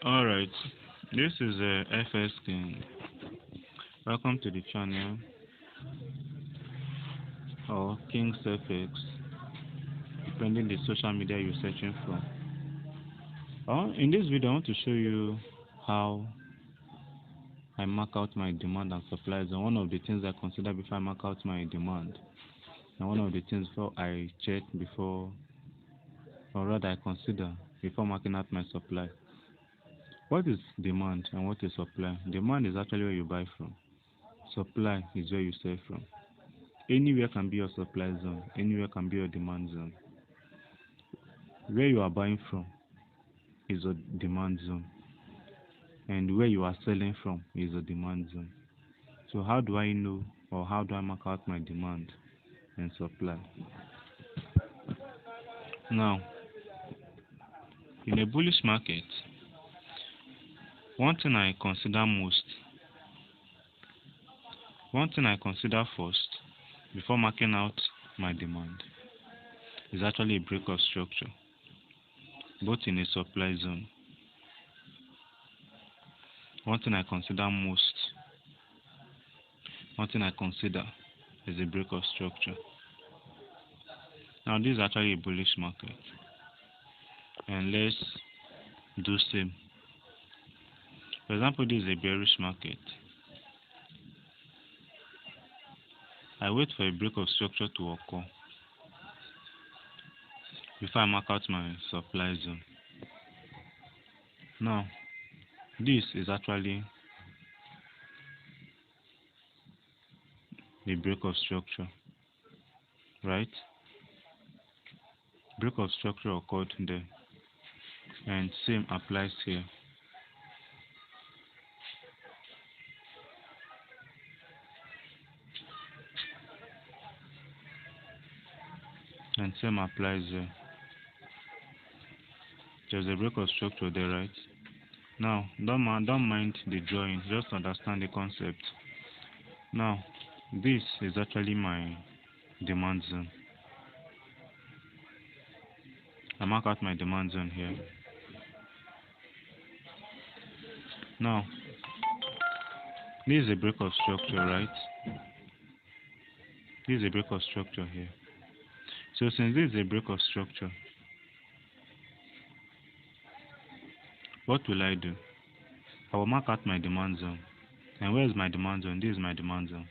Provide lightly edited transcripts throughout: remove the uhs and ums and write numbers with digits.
Alright, this is FS King. Welcome to the channel or King's FX, depending the social media you're searching for. In this video, I want to show you how I mark out my demand and supply zone. One of the things I consider before I mark out my demand, and one of the things before I check before, or rather I consider before marking out my supply. What is demand and what is supply? Demand is actually where you buy from. Supply is where you sell from. Anywhere can be your supply zone, anywhere can be your demand zone. Where you are buying from is a demand zone, and where you are selling from is a demand zone. So how do I know, or how do I mark out my demand and supply? Now, in a bullish market, one thing I consider first before marking out my demand is actually a break of structure, both in a supply zone. One thing I consider is a break of structure. Now this is actually a bullish market, and let's do same. For example, this is a bearish market. I wait for a break of structure to occur before I mark out my supply zone. Now, this is actually a break of structure, right? Break of structure occurred there, and same applies here. And same applies there. There's a break of structure there, right? Now, don't mind the drawing, just understand the concept. Now, this is actually my demand zone. I mark out my demand zone here. Now, this is a break of structure, right? This is a break of structure here. So since this is a break of structure, what will I do? I will mark out my demand zone. And where is my demand zone? This is my demand zone.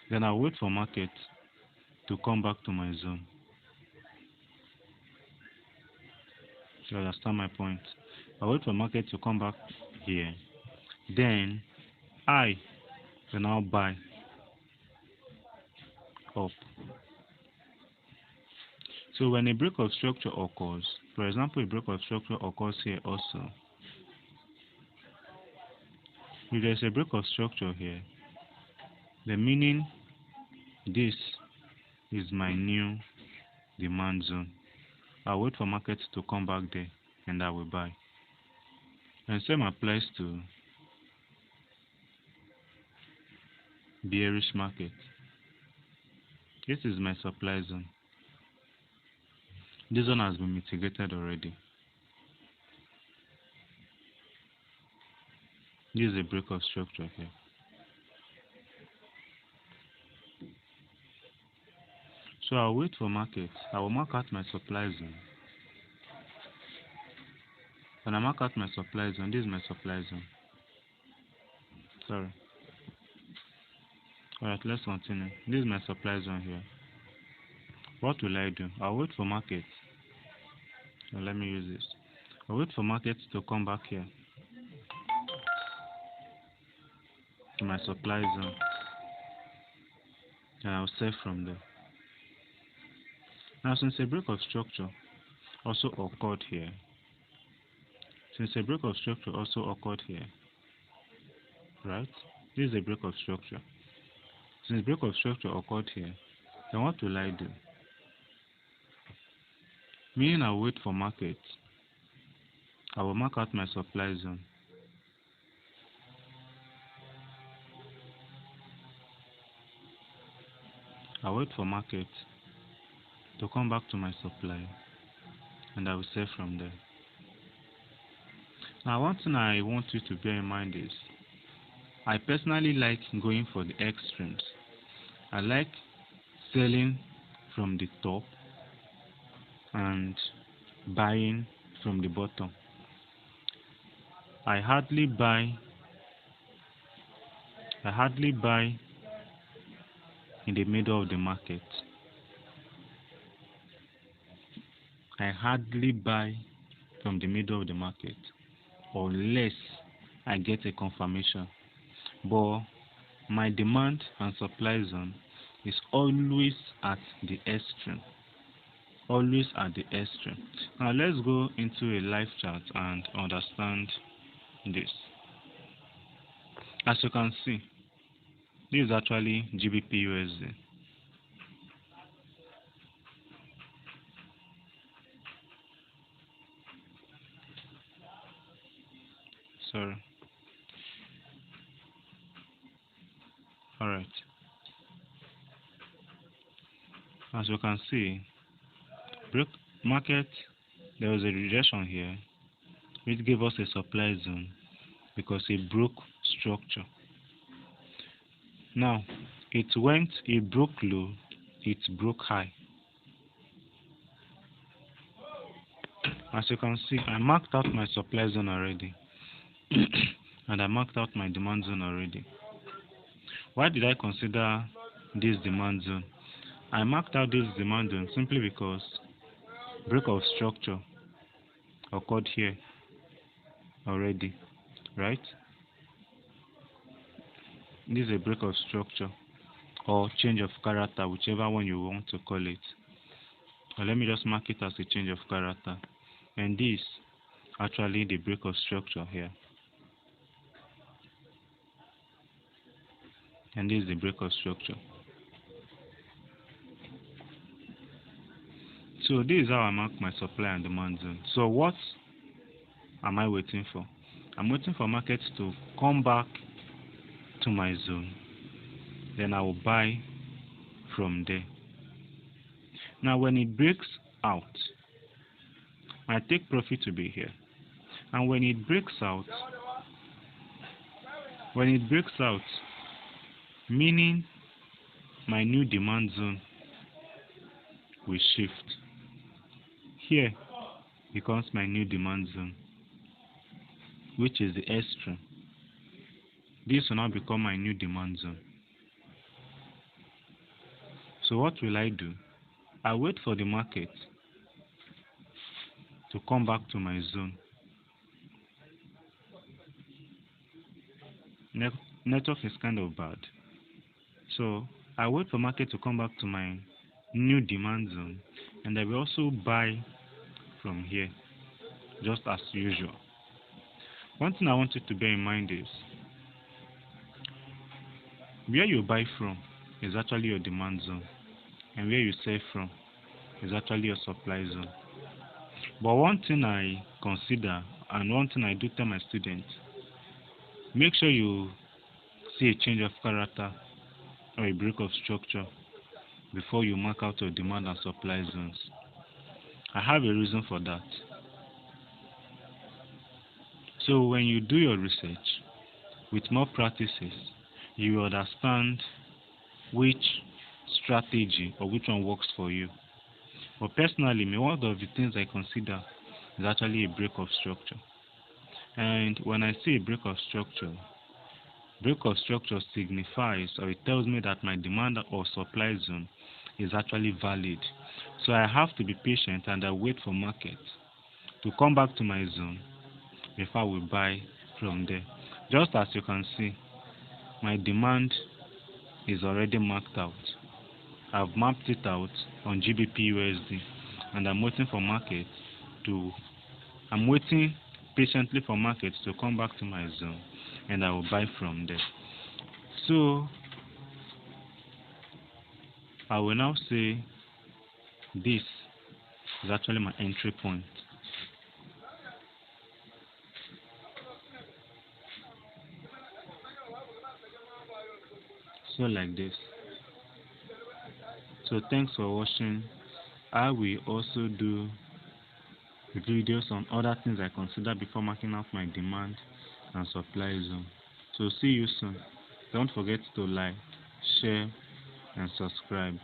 Then I'll wait for market to come back to my zone. You understand my point? I'll wait for market to come back here. Then I will now buy up. So when a break of structure occurs, for example, a break of structure occurs here also. If there's a break of structure here, the meaning this is my new demand zone. I'll wait for market to come back there and I will buy. And same applies to bearish market. This is my supply zone. This one has been mitigated already. This is a break of structure here. So I'll wait for market. I will mark out my supply zone. When I mark out my supply zone, this is my supply zone. Sorry. Alright, let's continue. This is my supply zone here. What will I do? I'll wait for market. Now let me use this. I'll wait for market to come back here to my supply zone, and I'll sell from there. Now, since a break of structure also occurred here, right? This is a break of structure. Since break of structure occurred here, then what will I do? Meaning I'll wait for market. I will mark out my supply zone. I'll wait for market to come back to my supply, and I will sell from there. Now, one thing I want you to bear in mind is I personally like going for the extremes. I like selling from the top and buying from the bottom. I hardly buy in the middle of the market. I hardly buy from the middle of the market unless I get a confirmation. But my demand and supply zone is always at the extreme. Always at the extreme. Now let's go into a live chart and understand this. As you can see, this is actually GBP USD. Sorry. Alright. As you can see, market, there was a rejection here which gave us a supply zone because it broke structure. Now it broke low, it broke high. As you can see, I marked out my supply zone already and I marked out my demand zone already. Why did I consider this demand zone? I marked out this demand zone simply because break of structure occurred here already, right? This is a break of structure or change of character, whichever one you want to call it. Or let me just mark it as a change of character. And this actually the break of structure here. And this is the break of structure. So this is how I mark my supply and demand zone. So what am I waiting for? I'm waiting for market to come back to my zone. Then I will buy from there. Now when it breaks out, I take profit to be here. And when it breaks out, meaning my new demand zone will shift. Here becomes my new demand zone, which is the extreme. This will now become my new demand zone. So what will I do? I wait for the market to come back to my zone. Network is kind of bad. So I wait for market to come back to my new demand zone, and I will also buy from here, just as usual. One thing I want you to bear in mind is where you buy from is actually your demand zone, and where you sell from is actually your supply zone. But one thing I consider, and one thing I do tell my students, make sure you see a change of character or a break of structure before you mark out your demand and supply zones. I have a reason for that. So when you do your research with more practices, you will understand which strategy or which one works for you. But personally, one of the things I consider is actually a break of structure. And when I say a break of structure signifies, or it tells me that my demand or supply zone is actually valid. So I have to be patient and I wait for market to come back to my zone before I will buy from there. Just as you can see, my demand is already marked out. I've mapped it out on GBP USD, and I'm waiting patiently for market to come back to my zone, and I will buy from there. So I will now say this is actually my entry point. So like this. So thanks for watching I will also do videos on other things I consider before marking out my demand and supply zone. So see you soon. Don't forget to like, share and subscribe.